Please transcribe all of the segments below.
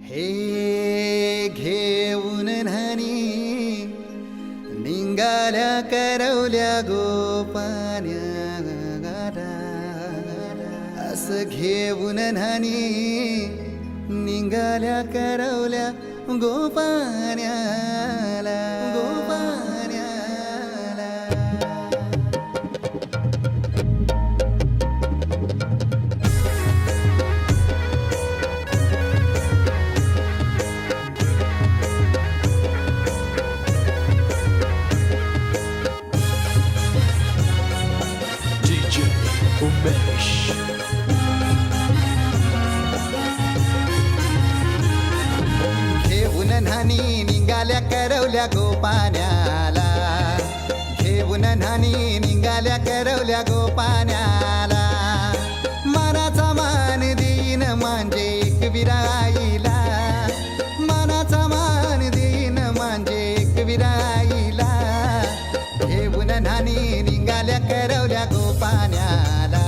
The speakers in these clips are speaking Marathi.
हे घेऊन न्हाणी निंगाल्या करवल्या गोपान्या असं घेऊन न्हाणी निंगाल्या करवल्या गोपान्याला उमेश घेऊन न्हाणी निघाल्या करवल्या गोपान्याला घेऊन न्हाणी निघाल्या करवल्या गोपान्याला मानाचा मान देईन म्हणजे एक विराईला मानाचा मान देईन म्हणजे एक विराईला घेऊन न्हाणी निघाल्या करवल्या गोपान्याला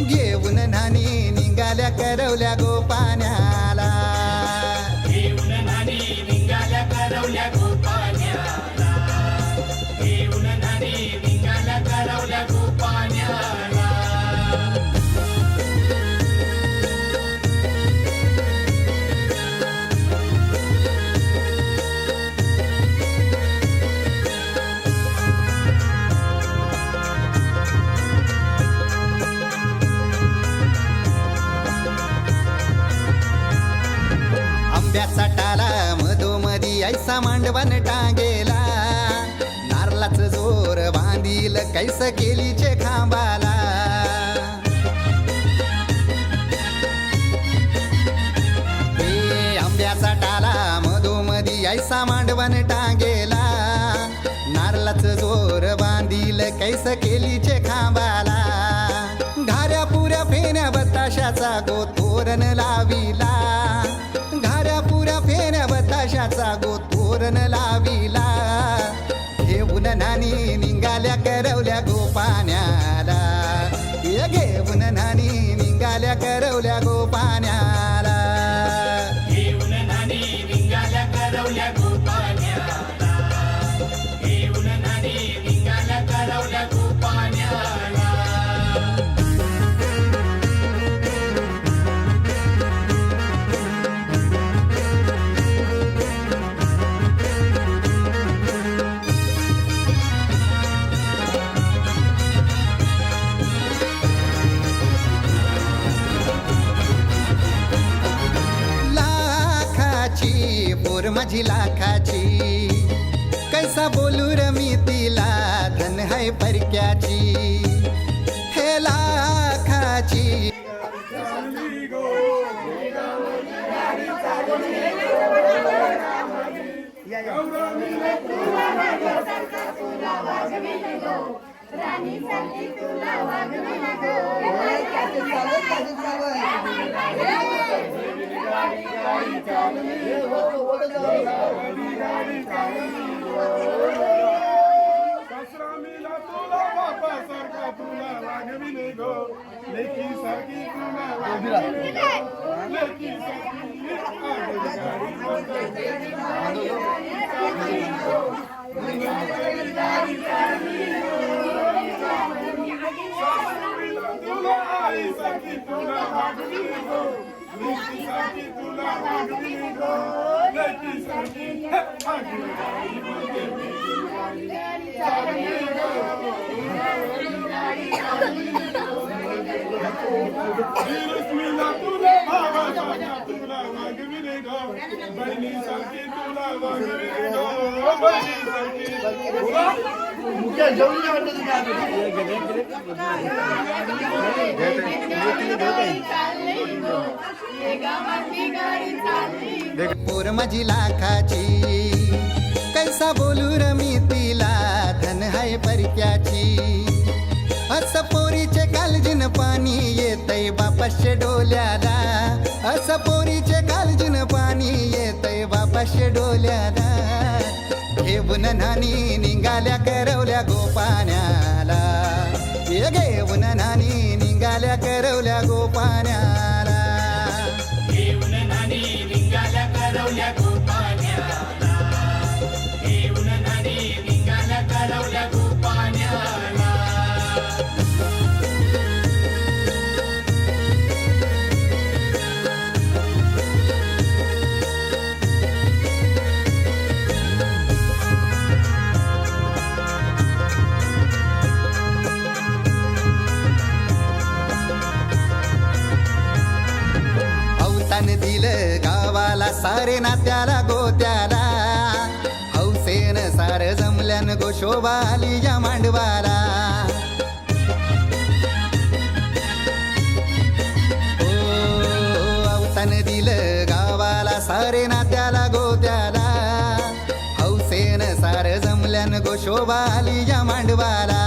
घेऊन न्हाणी निघाल्या करवल्या गोपान्याला घेऊन न्हाणी निघाल्या करवल्या गोपान्याला घेऊन न्हाणी निघाल्या करवल्या गोपान्याला आंब्याचा टाला मधोमधी ऐसा मांडवण टांगेला नारळाचं जोर बांधील कैस केलीचे खांबाला हे आंब्याचा टाला मधोमधी ऐसा मांडवण टांगेला नारळाचं जोर बांधील कैस केलीचे खांबाला घाऱ्या पुऱ्या फेण्या बताशाचा गोतोरण लाविला घाऱ्या पुऱ्या फेण्या बताशाचा गोतोरण लाविला घेऊन न्हाणी निघाल्या करवल्या गोपान्याला घेऊन न्हाणी निघाल्या करवल्या गोपान्याला घेऊन न्हाणी निघाल्या करवल्या गोपान्याला घेऊन न्हाणी निघाल्या करवल्या गोपान्याला पोर माझी लाखाची कैसा बोलू र मी तिला धन है परक्याची हे लाखाची सासरामीला तुला बापा सारखा तुला वागविले गो लेकी सारखी तुला वागविले गो लेकी सासरामीला तुला आई सारखी तुला वागविले गो लेकी सारखी तुला वागविले गो लेकी सारखी विरुस्मिला तुला भावाचा तुला वागविले गो बहिणी सारखी तुला वागविले गो बहिणी सारखी मुख्य जेवण पोर माझी लाखाची कैसा बोलू र मी तिला धन है परक्याची असं पोरीचे कालजीन पाणी येतय बापाशे डोल्याला असं पोरीचे कालजीन पाणी येतय बापाशे डोल्याला घेऊन न्हाणी निघाल्या करवल्या गोपान्याला घेऊन न्हाणी निघाल्या करवल्या गोपान्याला घेऊन न्हाणी करवल्या गोपाण्याला घेऊन नानी निघाल्या करवल्या गोपाण्याला अवतान दिलं गावाला सारे नात्याला गोत्याला हौसेन सार जमल्यान गोशोभा आली या मांडवाला ओ अवतान दिलं गावाला सारे नात्याला गोत्याला हौसेन सार जमल्यान गोशोभा आली या मांडवाला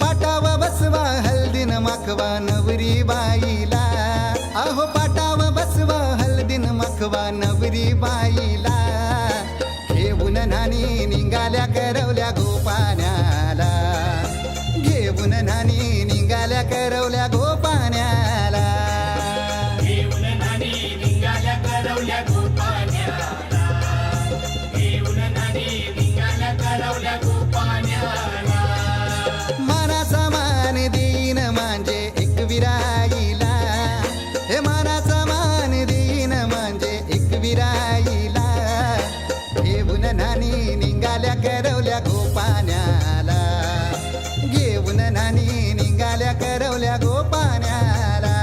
पाटावा बसवा हल्दीन माखवा नवरी बाईला अहो पाटावा बसवा हल्दीन माखवा नवरी बाईला घेऊन नानी निघाल्या करवल्या गोपाण्याला घेऊन नानी निघाल्या करवल्या गोपाण्याला घेऊन नानी निघाल्या करवल्या गोपाण्याला घेऊन नानी निघाल्या करवल्या गोपाण्याला मानाचा मान देईन म्हणजे एक विराईला हे मानाचा मान देईन म्हणजे एक विराईला घेऊन नानी निघाल्या करवल्या गोपाण्याला घेऊन नानी निघाल्या करवल्या गोपाण्याला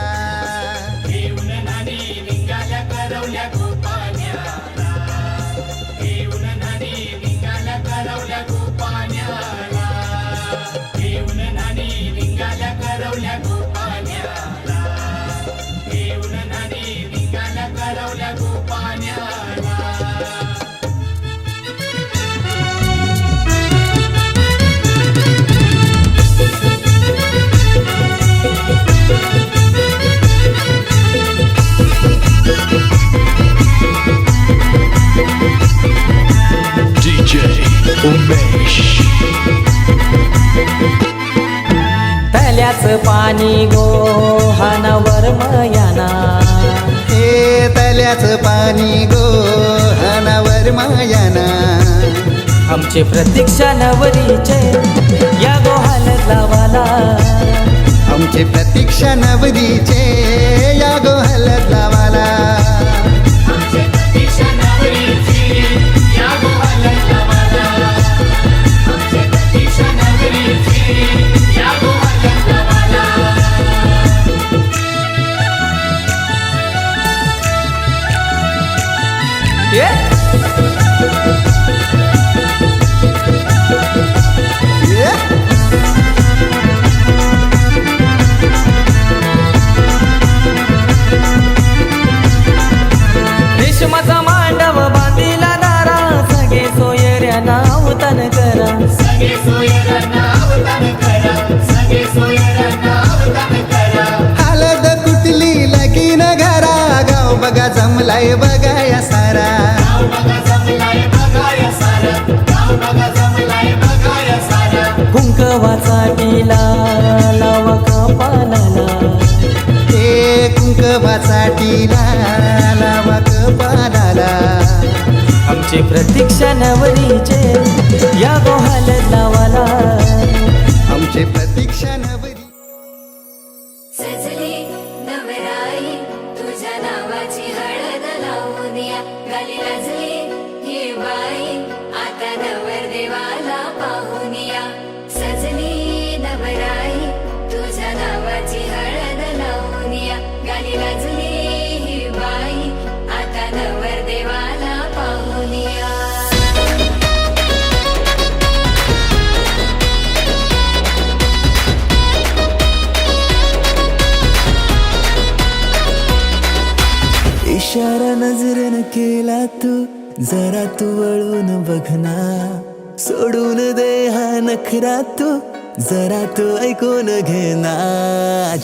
घेऊन नानी निघाल्या करवल्या गोपाण्याला घेऊन नानी निघाल्या करवल्या गोपाण्याला घेऊन नानी निघाल्या करवल्या गोपाण्याला घेऊन नानी निघाल्या करवल्या गोपाण्याला DJ Umesh. तल्याच पाणी गोहानावर मयाना हे तल्याच पाणी गोहानावर मायाना आमचे प्रतीक्षा नवरीचे या गोहाल लावाला आमची प्रतीक्षा नवरीचे या गोहल लावाला आमचे प्रतीक्षा नवरीची या गोहालाला वाला आमचे प्रतीक्षा नवरीची या गोहालाला वाला रेशमाचा मांडव बांधिला दारा सगळे सोयऱ्या नाव तन करा सगळे सोयऱ्यांना अवतान करा सगळे सोयऱ्यांना अवतान करा हलद कुटली लगीन घरा गाव बघा जमलाय बघाया सारा गाव बघा जमलाय बघाया सारा गाव बघा जमलाय बघाया सारा कुंकवाचा टिला लावा कपालाला हे कुंकवाचा टिला लावा कपालाला आमची प्रतीक्षा नवरीचे या गोहाल लावाला आमची प्रतीक्षा नवरी सजली नवराई तुझ्या नावाची हळद लावून या गाली लाजली ही बाई आता नवर देवाला पाहून या सजली नवराई तुझ्या नावाची हळद लावून या गाली लाजली ही बाई आता नवर देवाला पाहून या इशारा नजरेनं केला तू जरा तू वळून बघना सोडून दे हा नखरा तू जरा तू ऐकून घेना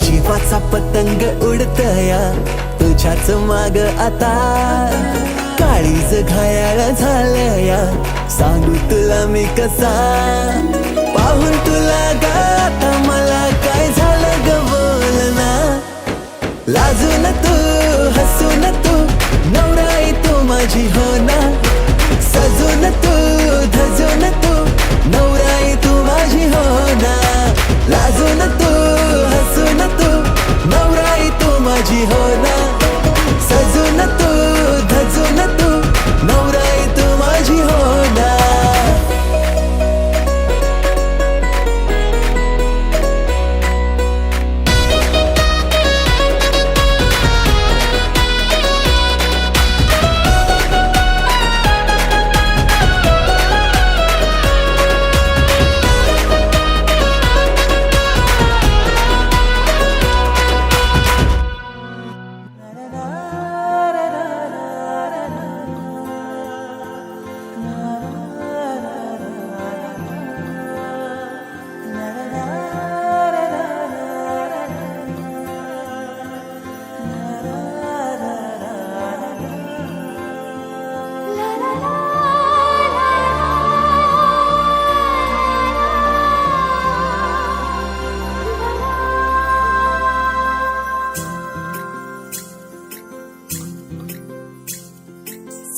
जीवाचा पतंग उडतया तुझ्याच माग आता काळीज घायाळ झालया सांगू तुला मी कसा पाहून तुला गाता मला काय झालं ग बोलना लाजून तू हसून तू नवराई तू माझी माझी हो ना, सजून तू धजून तू नवराई तू माझी हो ना, लाजून तू हसून तू नवराई तू माझी हो ना, सजून तू धजून तू नवराई तू माझी हो ना.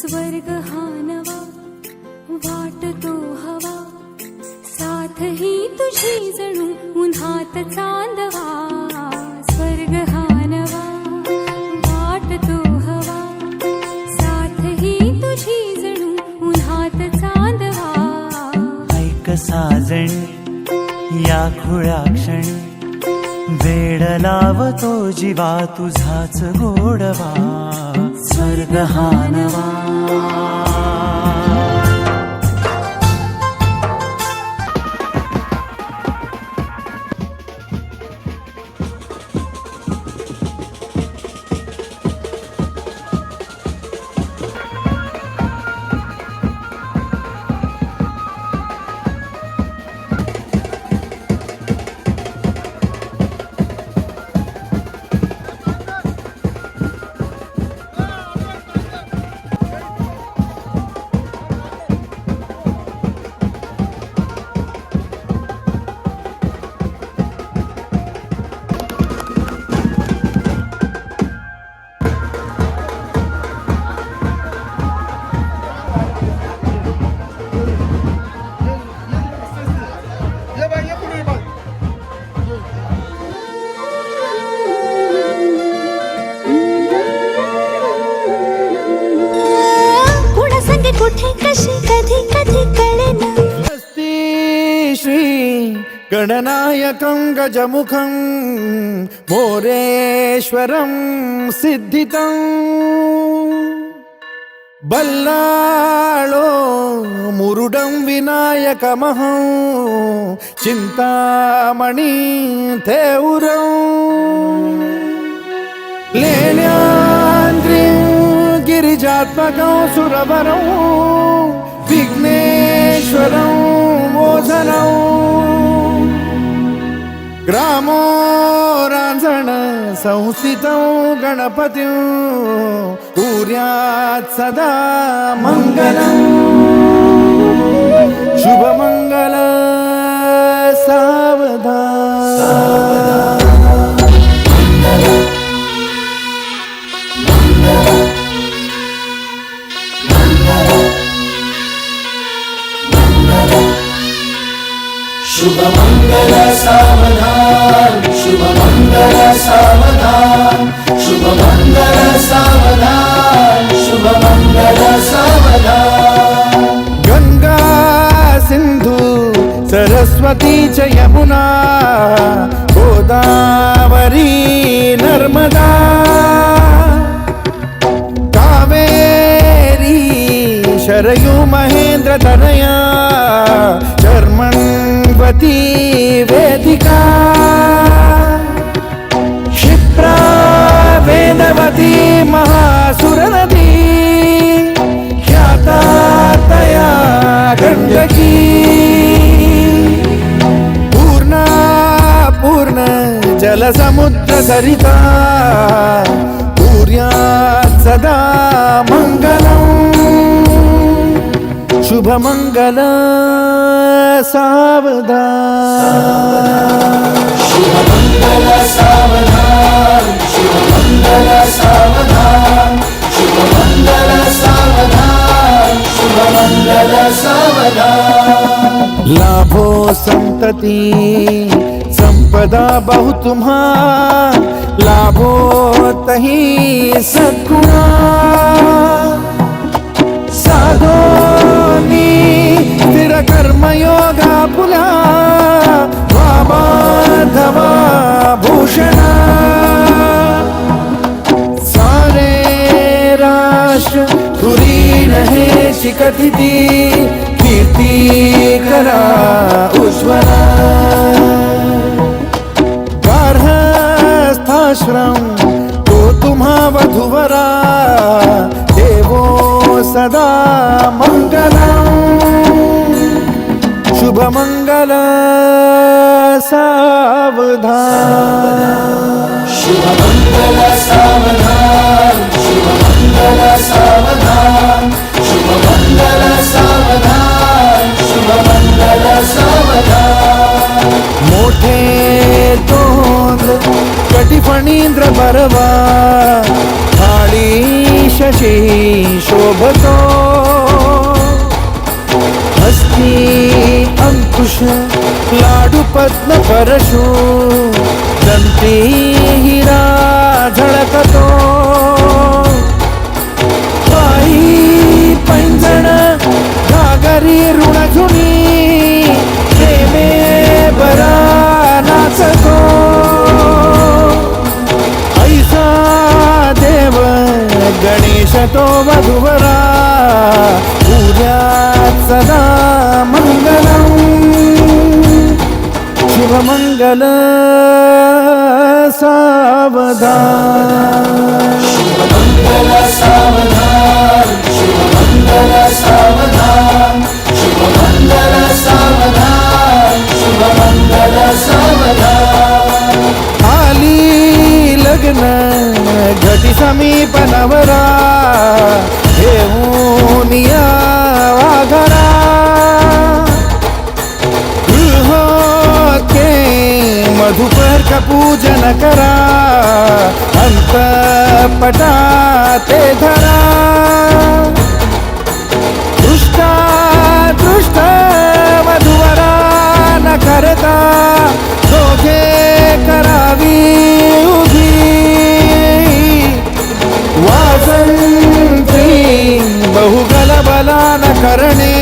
स्वर्ग हा नवा वाटतो हवा, साथ ही तुझी जणू उन्हात चांदवा. स्वर्ग हा नवा वाटतो हवा, साथ ही तुझी जणू उन्हात चांदवा. ऐक साजणी या खुळ्या क्षणी, वेड लावतो जीवा तुझाच गोडवा. स्वर्ग हा नवा. कुठे कशी कधी कधी कळेना. श्री गणनायकं गजमुखं मोरेश्वरं सिद्धितं, बल्लाळो मुरुडं विनायकमहं चिंतामणि थेउरं, लेण्याद्रिं गिरिजात्मकं सुरवरं विघ्नेश्वरं मोचनं, ग्रामो रांजण संस्थितं गणपतिं कुर्यात् सदा मंगलं. शुभमंगल सावधान. शुभमंगल सावधान, शुभमंगल सावधान, शुभमंगल सावधान, शुभमंगल सावधान. गंगा सिंधु सरस्वती च यमुना गोदावरी नर्मदा, कावेरी शरयू महेंद्र तनया शर्मण्वती वेदिका, क्षिप्रा वेदवती महासुरनदी ख्याता तया गंडकी, पूर्णा पूर्ण जलसमुद्र सरिता कुर्यात् सदा मंगलम्. शुभमंगल सावधान. शुभमंगल सावधान, शुभमंगल सावधान, शुभमंगल सावधान. सावधान। लाभो संतति संपदा बहु तुम्हा, लाभो तही सद्गुणा। साधोनी स्थिर कर्मयोगा पुला, वामाधवा भूषणा। सारे राष्ट्र धुरीण हे शिकथिती, कीर्ती करा उज्ज्वला। गार्हस्थाश्रम तो तुम्हा वधूवरा, देवो सदा मंगलम। शुभ मंगल सावधान, शुभ मंगल सावधान, शुभ मंगल सावधान, शुभ मंगल सावधान, शुभ मंगल सावधान। मोठे तोंड कटी फणींद्र बरवा, थाळी शशी शोभतो। हस्ती अंकुश लाडू पद्म परशु, दंती हिरा झळकतो। पायी पैंजण घागरी ऋणझुनी, प्रेमे बरा नाचतो। ऐसा देव गणेश तो वधूवरा, उद्यात सदा मंगलम। शुभ मंगल सावधान, शुभ मंगल सावधान, शुभ मंगल सावधान, शुभ मंगल सावधान, शुभ मंगल सावधान। आली लग्न घटी समीप नवरा, घेऊन यावा घरा। गृहोत्के मधुपर का पूजन करा, अंतपटा ते धरा। दृष्टा दृष्ट वधूवरा न करता, दोघे करावी उभी। वासंती बहुगल बला न करणे,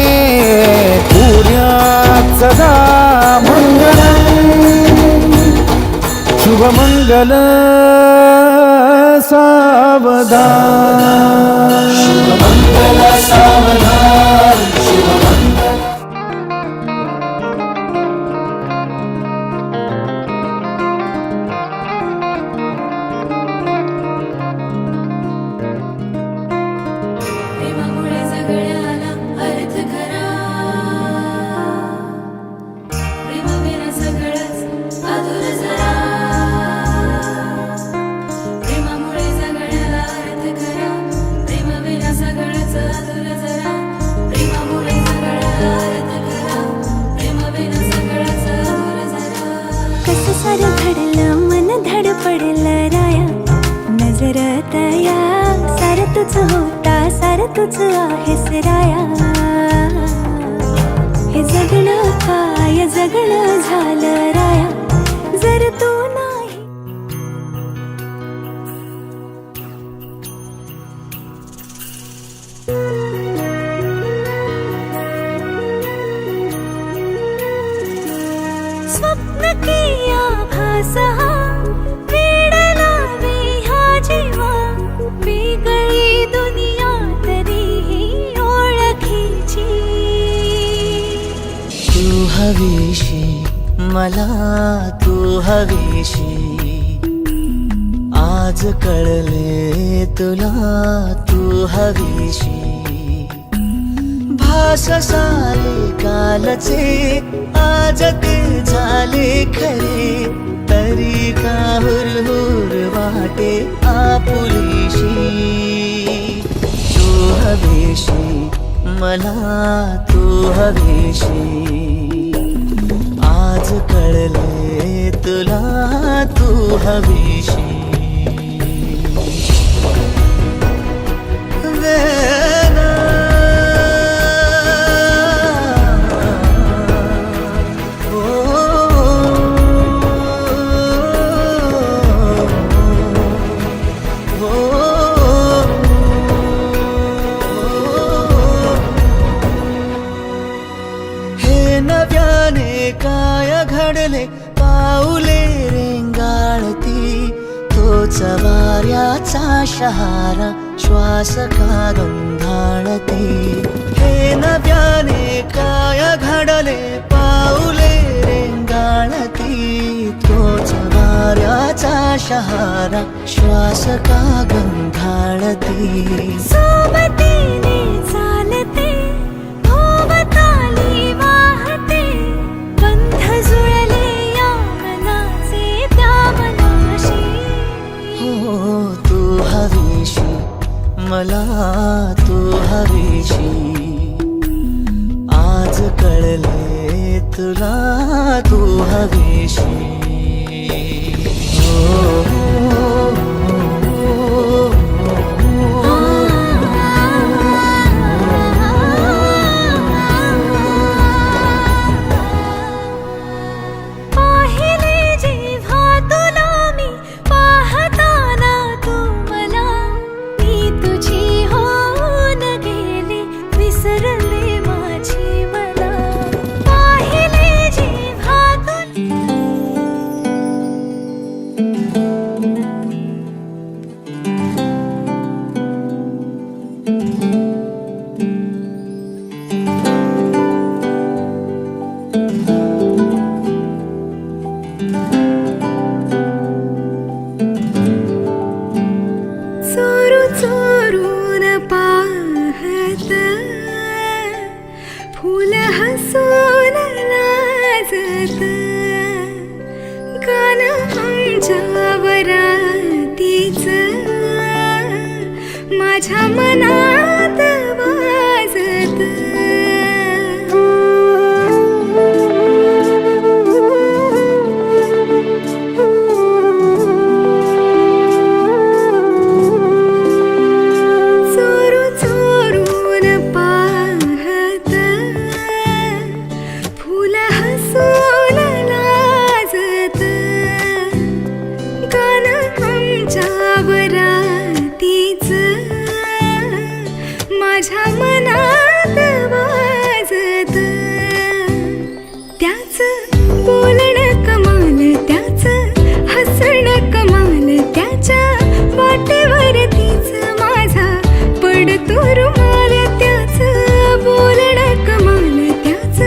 पुर्यात सदा मंगलम। शुभ मंगल सावधान, शुभ मंगल सावधान, शुभ मंगल। प्रेमामुळे सगळ्याला अर्थ खरा, प्रेमाविना सगळंच अधुर जरा। प्रेमामुळे सगळ्याला अर्थ खरा, प्रेमाविना सगळंच अधुर जरा। प्रेमामुळे सगळ्याला अर्थ खरा, प्रेमाविना सगळंच अधुर जरा। कसं सारं घडलं मन धडपडलं राया, नजर तया सारं तुझं होता, सारं तुझं आहेस राया। हे जगणं काय जगणं झालं राया, जर तू नाही। स्वप्न की आभास हा, वेड लावे हा जीवा। वेगळी दुनिया तरीही ओळखीची। तू हवीशी मला, तू हवीशी। आज कळले तुला तू हवीशी। भास सारे कालचे आज ते झाले खरे, तरी का हुरहुर वाटे आपुलीशी। तू हवीशी मला, तू हवीशी। आज कळले तुला तू हवीशी। वेदना वाऱ्याचा शहारा श्वास का गंधाळते. हे नव्याने काय घडले पाऊले रेंगाळती. तोच वाऱ्याचा शहारा श्वास का गंधाळती. सोबतीने चालते भोवताली वाहते. बंध जुळले या मनाचे त्या मनाशी. हो तू हवीशी मला तू हवीशी. आज कळले तुला तू हवीशी. पाहिले जेव्हा तुला मी पाहताना तू मला. मी तुझी होऊन गेले विसरले माझी मला. पाहिले जेव्हा चोरू चोरून पाहत फुल हसून लाजत. गान आमच्या वरातीच माझ्या मनात वाजत. चोरू चोरून पाहत फुल हसून लाजत. गान आमच्या वरातीच माझ्या मनात वाजत. त्याच बोलणं कमाल त्याच हसणं कमाल. त्याच्या वाटेवरतीच माझा पडतो रुमाल. त्याच बोलणं कमाल त्याच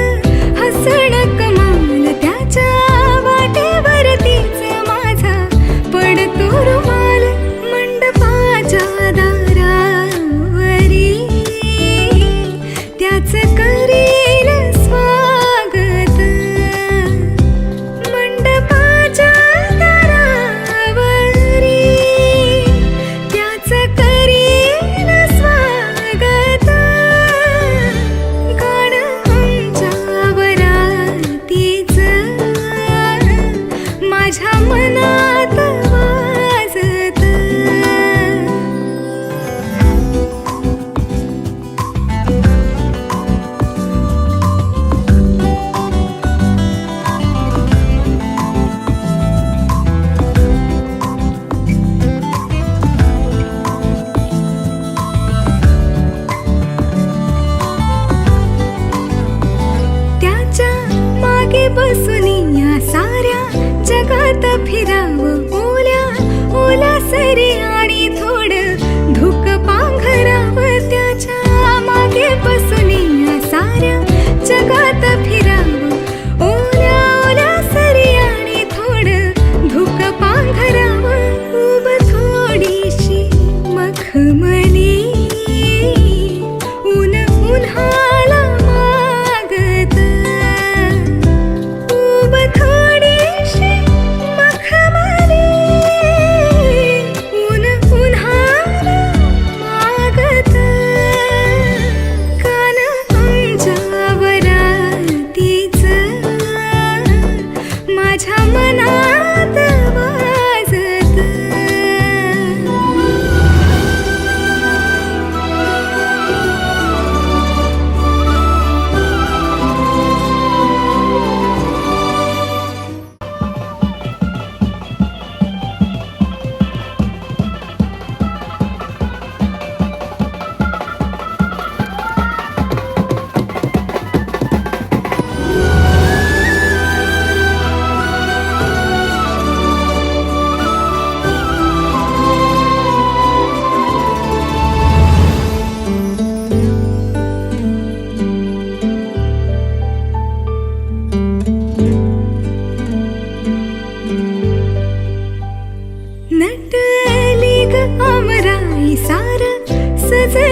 हसणं कमाल. त्याच्या वाटेवरतीच माझा पडतो रुमाल. मंडपाच्या दारावरी त्याच करील स्वागत. मंडपाच्या दारावरी त्याच करील स्वागत.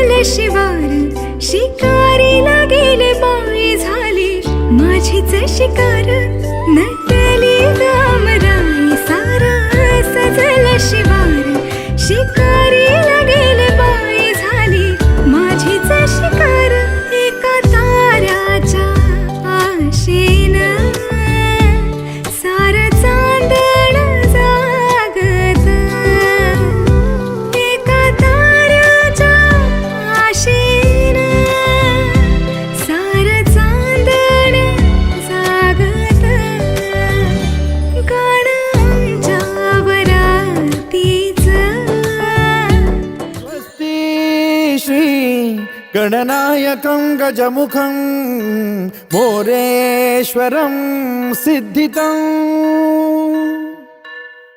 सजल शिवार शिकारीला गेले बाई झाली माझीच शिकार नटली गामराई सारा सजल शिवार शिकारीला गेले बाई झाली माझीच शिकार एका ताऱ्याच्या आशेन सार चांदण जागत एका ताऱ्याच्या आशेन सार चांदण जागत गाण्याच्या वरातीच स्वस्ति श्री गणनायकं गजमुखं मोरेश्वरं सिद्धितं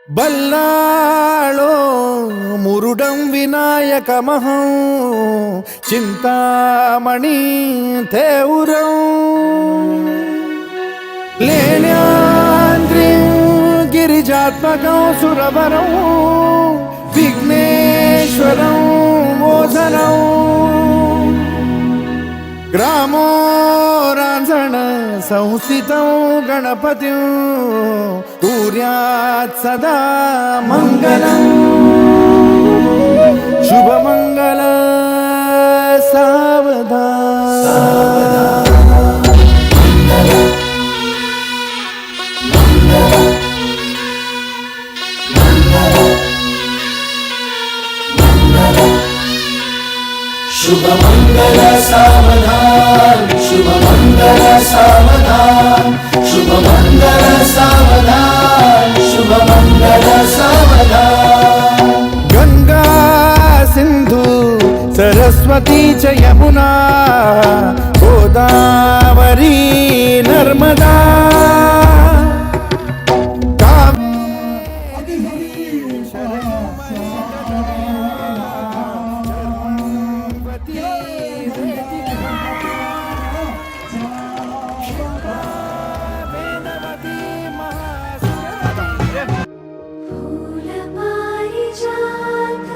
बल्लाळो मुरुडं विनायकमहं चिन्तामणि थेउरं लेण्याद्रिं गिरिजात्मकं सुरवरं विघ्नेश्वरं मोझनं ग्रामो रांझण संस्थितं गणपतिं कुर्यात् सदा मङ्गलम् शुभमङ्गल सावधान शुभमंगल सावधान शुभमंगल सावधान शुभमंगल सावधान शुभमंगल सावधान गंगा सिंधु सरस्वती च यमुना गोदावरी नर्मदा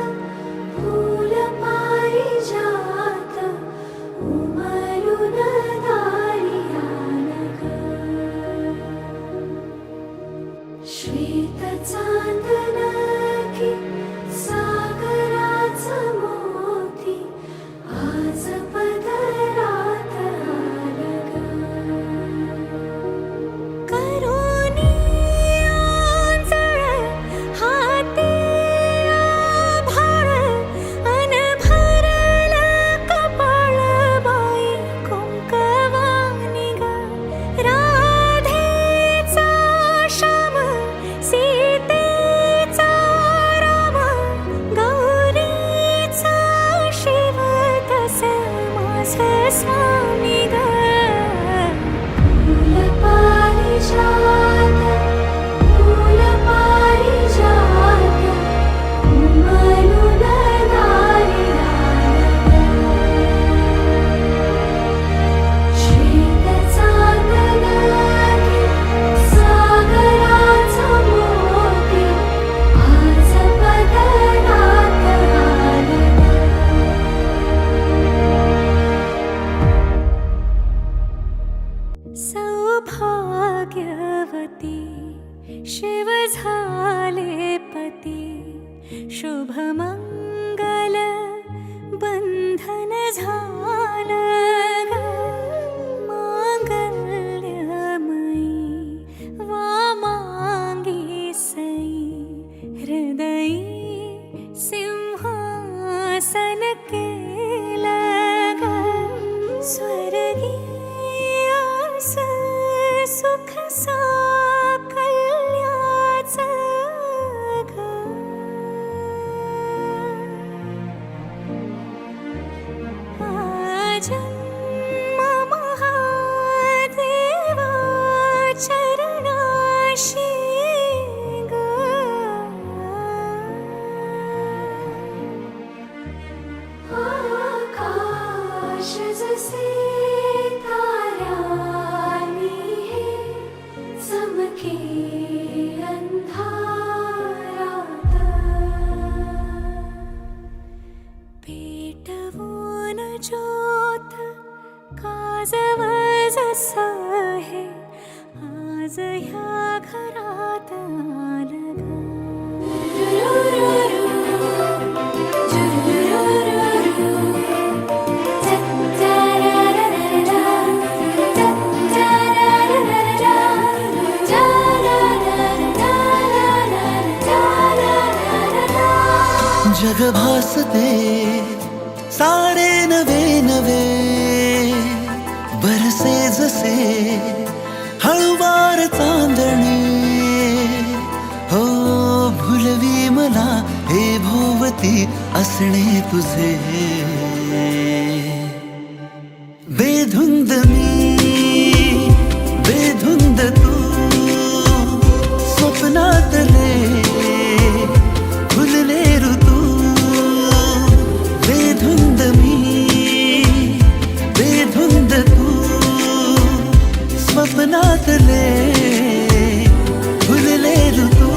फूल पारिजात उमलून दारियान श्वेत चांदन की सागराचं मोती आज पदरात आलं करोनी आंचळ हाती आभाळ अन भरलं कपाळ बाई कुंकवानी ग राधेचा श्याम सीतेचा राम गौरीचा शिव तसे माझे स्वामी ग फूल पारिजात उमलून दारियान श्वेत चांदन की सागराचं मोती आज पदरात आलं सौभाग्यवती शिव झाले पती शुभमंगल बंधन झालं ग मांगल्यमयी वामांगी सई हृदयी सिंहासन केलं ग स्वर्गीय सुख साकल्याचं ग जन्म महादेवा चरणाशी ग आकाश जसे ताऱ्यांनी हे चमके अंधारात पेटवू सारे नवे नवे बरसे जसे हळुवार चांदणे हो भुलवी मला हे भोवती असणे तुझे बेधुंद मी बेधुंद तू स्वप्नातले फुलले ऋतू बेधुंद मी बेधुंद तू स्वप्नातले फुलले ऋतू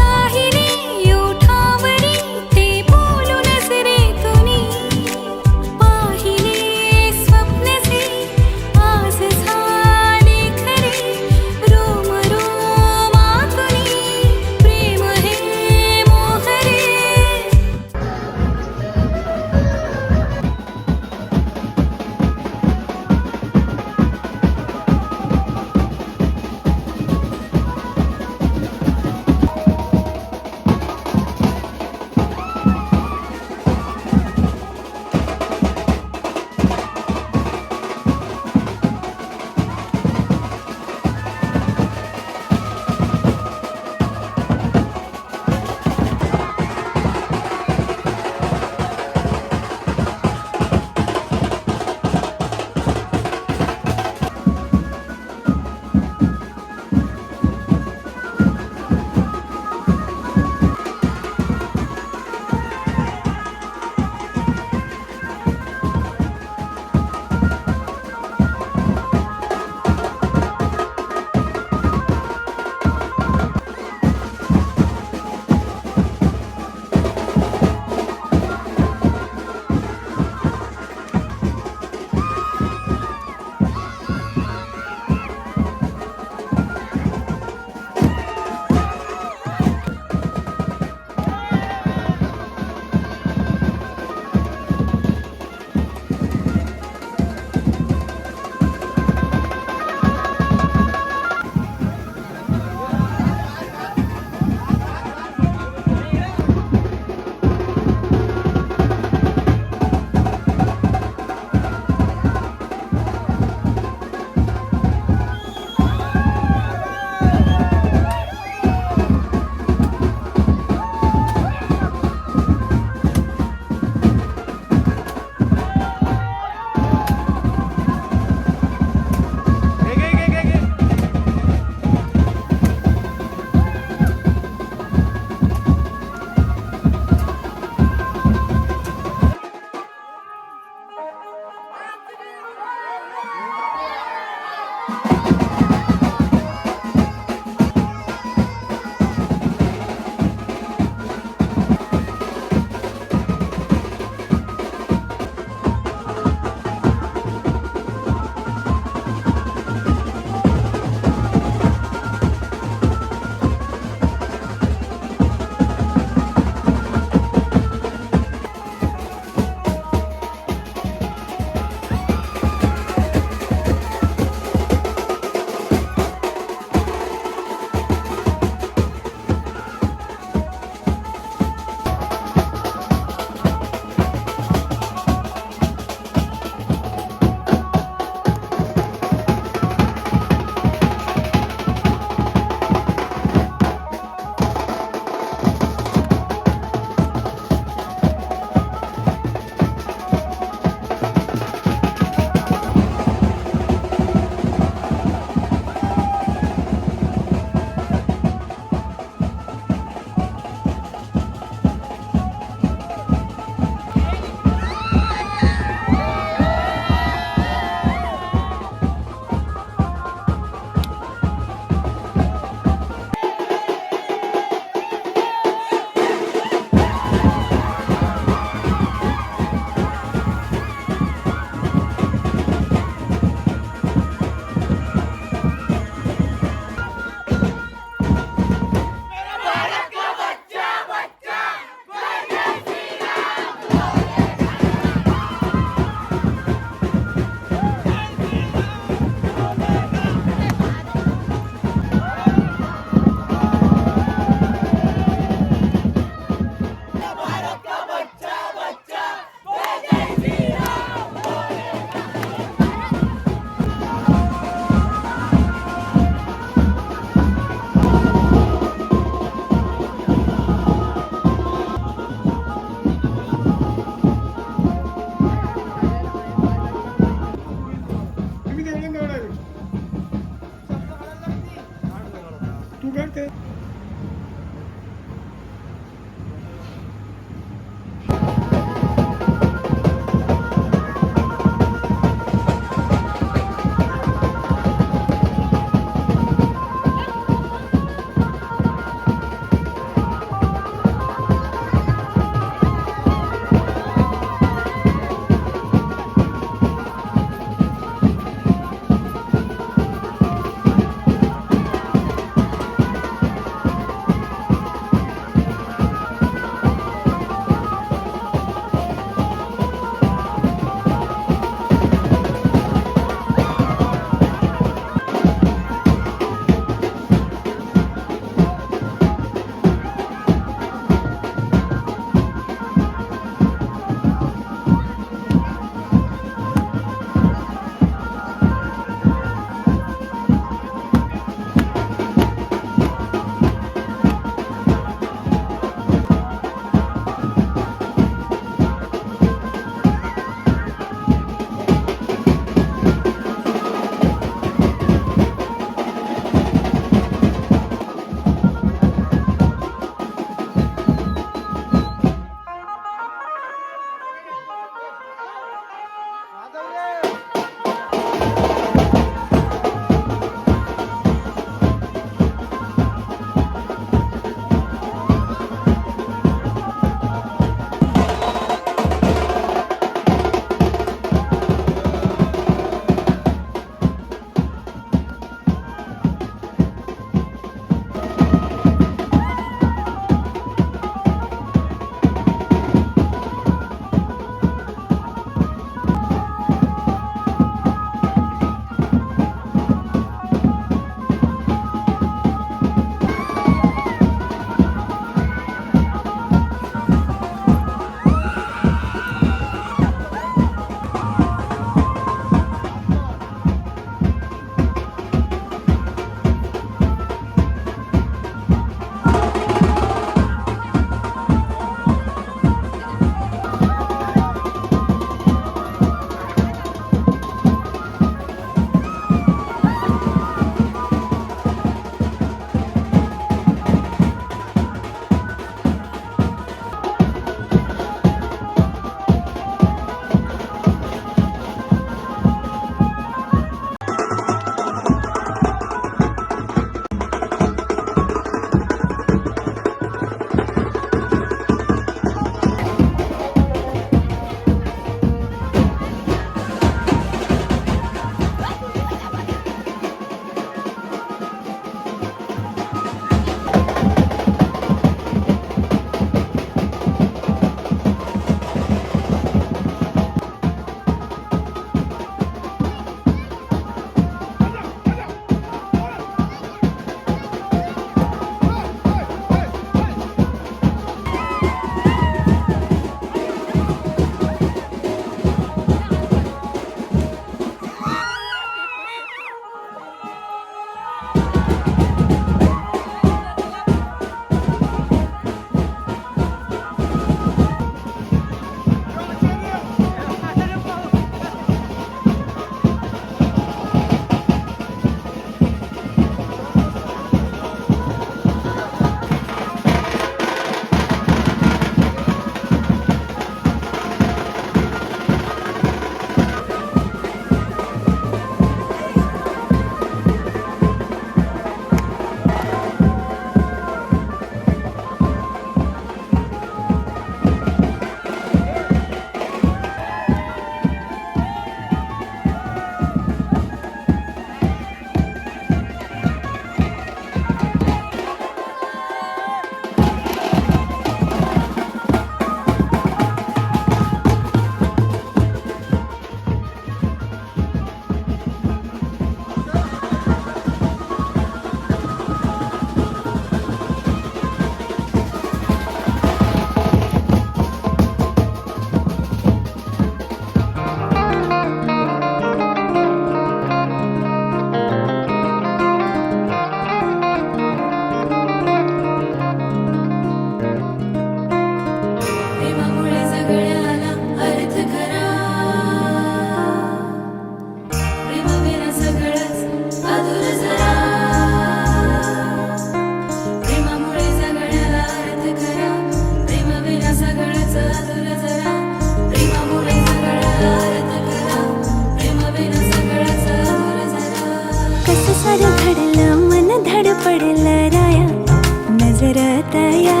तया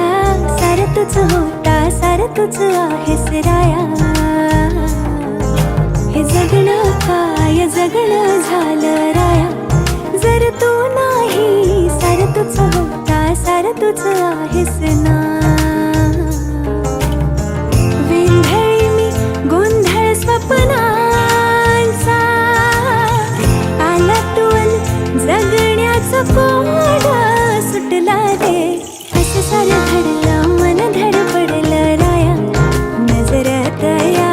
सार तुझ होता सार तुझ आहेस राया हे जगणं काय जगणं झालं राया जर तू नाही सार तुझ होता सार तुझ आहेस ना वेंधळी मी गोंधळ स्वप्नांचा आला तू जगण्याचा कोडा सुटला रे असं सारं घडलं मन धडपडलं राया नजरात या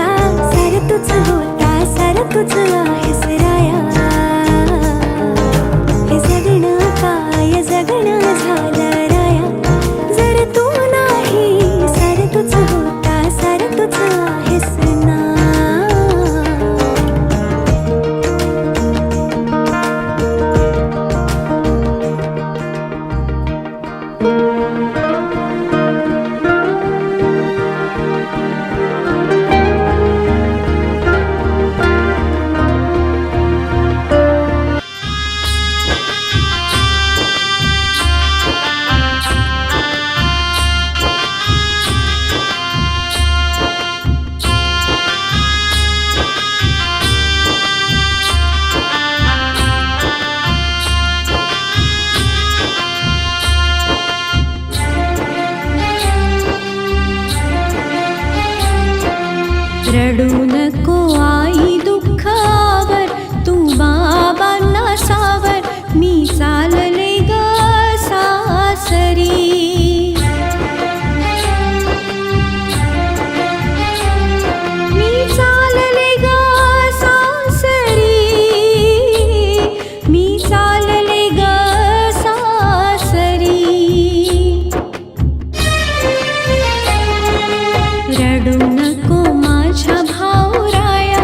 सार तुझ होता सार तुझ आहेस राया हे जगणं काय जगणं झालं राया जर तू नाही सार तुझ होता सार तुझ आहेस ना रडू नको आई दुःखावर तू बाबांना सावर मी चालले ग सासरी मी चालले ग सासरी मी चालले ग सासरी रडू नको माझ्या भावराया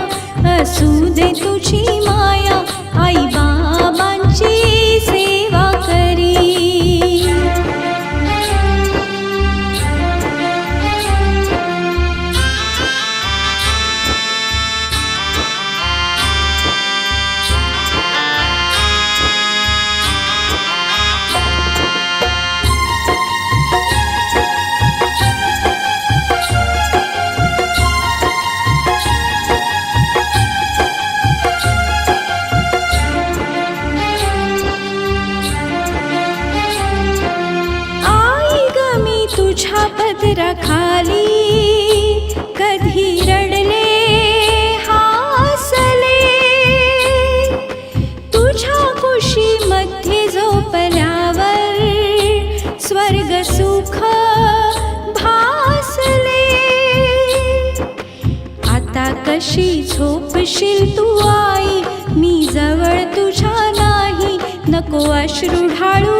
असू दे तुझी माया आई बाबांची सेवा करी तुझ्या पदराखाली कधी रडले हासले तुझ्या कुशीमध्ये झोपल्यावर स्वर्ग सुख भासले आता कशी झोपशील तू आई मी जवळ तुझ्या नाही नको अश्रू ढाळू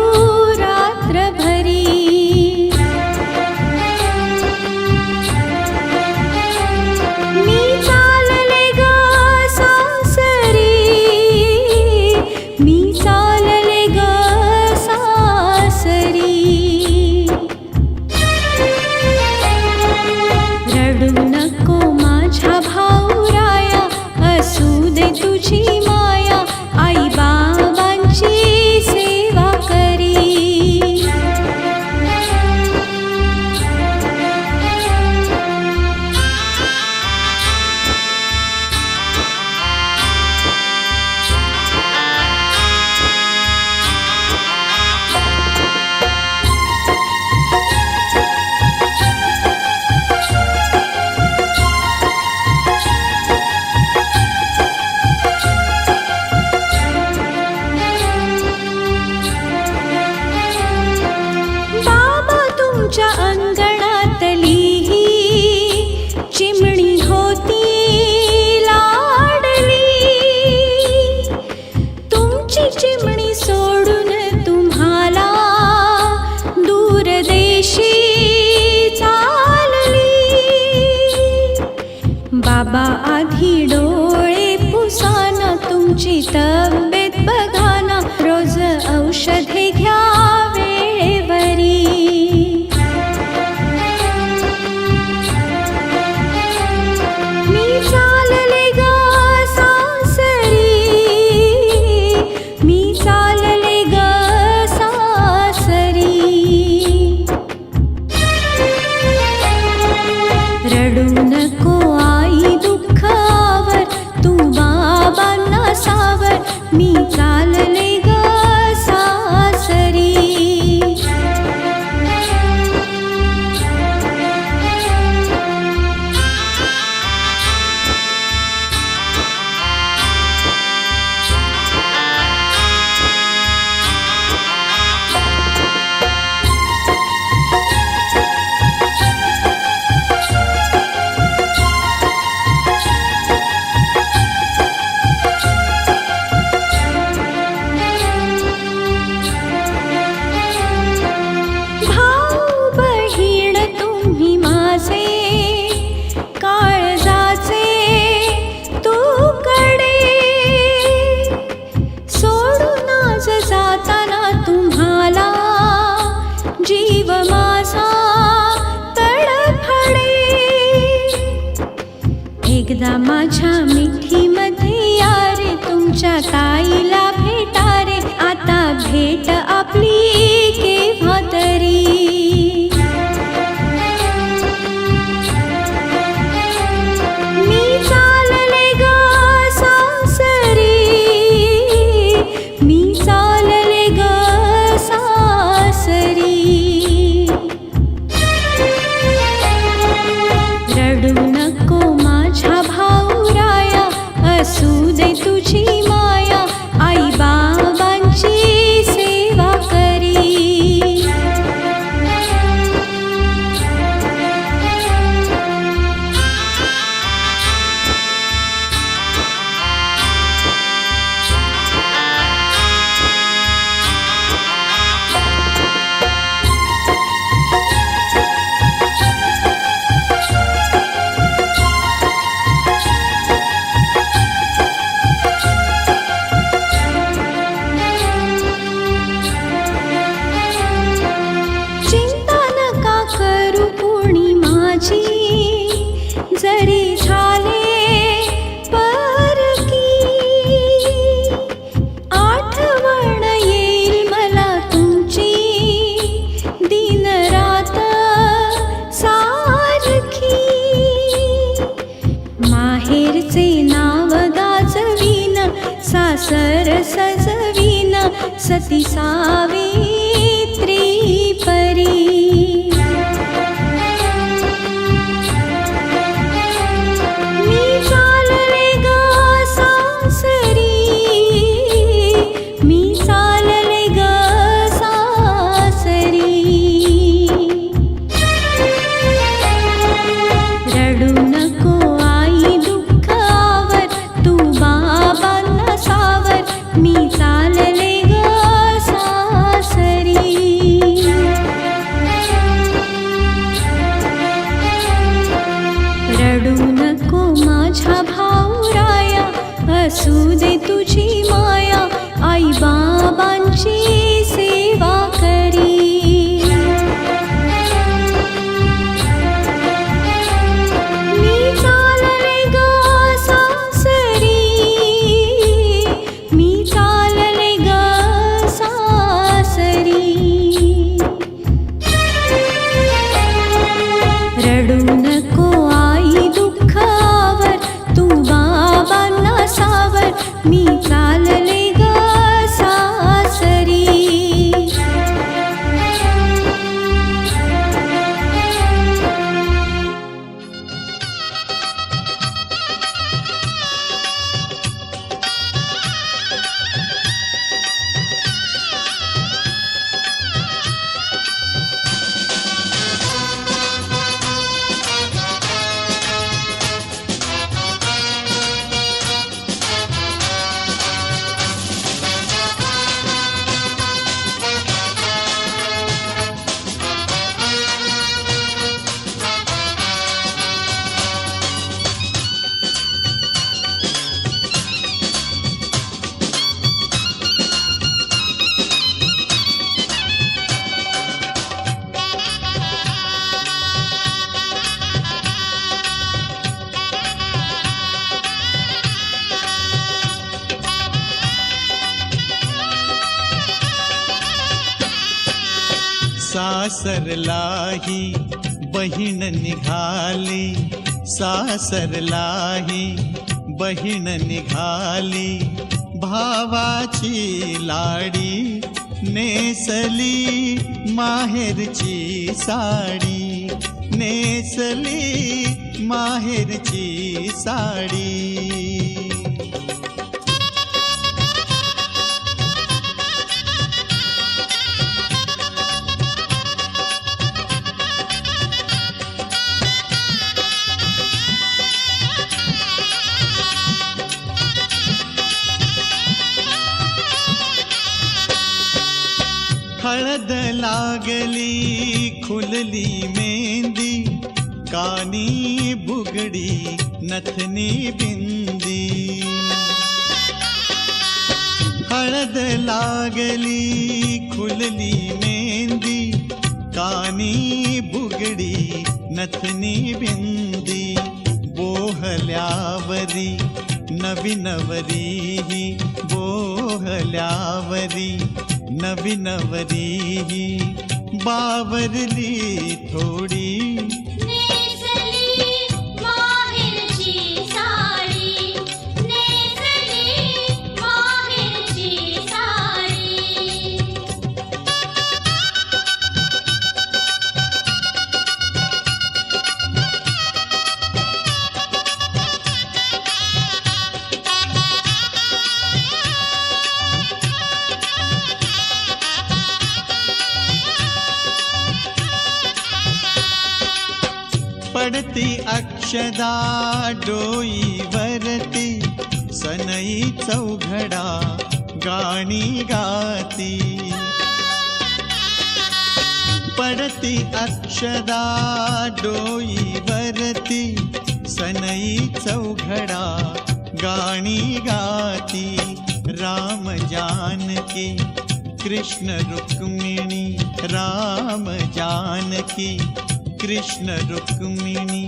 रात्रभरी तुझी माया आई बाबांची सेवा करी तुमच्या अंगणातली ही चिमणी होती लाडली तुमची चिमणी सोडून तुम्हाला दूरदेशी चालली बाबा आधी डोळे पुसाना तुमची तब्येत बघाना रोज औषधे घ्या वेळेवरी एकदा माझ्या मिठीमध्ये या रे, तुमच्या ताईला भेटा रे, आता भेट आपली केव्हा तरी. मी चालले ग सासरी, मी चालले ग सासरी. रडू नको माझ्या भाऊराया, असू दे तुझी माया, आई बाबांची सेवा करी. चिंता नका करू कोणी माझी, जरी झाले परकी. आठवण येईल मला तुमची दिन रात सारखी. माहेरचे नाव गाजवीन, सासर सजवीन, सती सावित्री परी. मी चालले ग सासरी, मी चालले ग सासरी. रडू नको आई दुःखावर, तू बाबांना सावर, मी चालले ग सासरी. रडू नको माझ्या भाऊराया, असू दे तुझी माया, आई बाबांची सेवा करी. मी चालले ग सासरी, मी चालले ग सासरी. रडू नको आई दुःखावर, तू बाबांना सावर, मी चालले ग सासरी. सासरलाही बहीण निघाली, सासरलाही बहीण निघाली, भावाची लाडी नेसली माहेरची साडी, नेसली माहेरची साडी. हळद लागली खुलली मेहंदी, कानी बुगडी नथनी बिंदी. हळद लागली खुलली मेहंदी, कानी बुगडी नथनी बिंदी. बोहल बोहल्यावरी नवीनवरी बोहल्यावरी नवीनवरी बावरली थोडी नेसली माहेरची साडी नेसली माहेरची साडी पडती अक्षदा डोईवरती सनई चौघडा गाणी गाती पडती अक्षदा डोईवरती सनई चौघडा गाणी गाती राम जानकी कृष्ण रुक्मिणी राम जानकी कृष्ण रुक्मिणी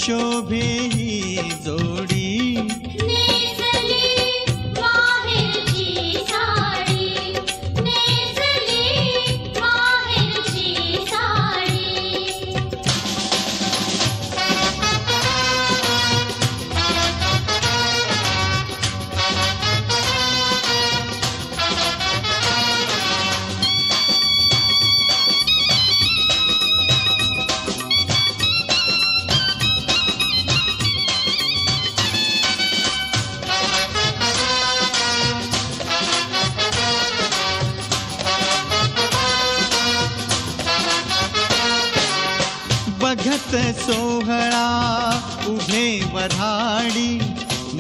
शोभे ही जोडी नेसली माहेरची साडी नेसली माहेरची साडी बघत सोहळा उभे वऱ्हाडी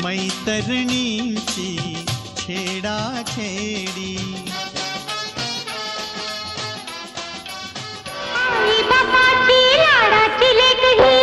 मैतरणींची छेडाछेडी आई बापाची लाडाची लेक ही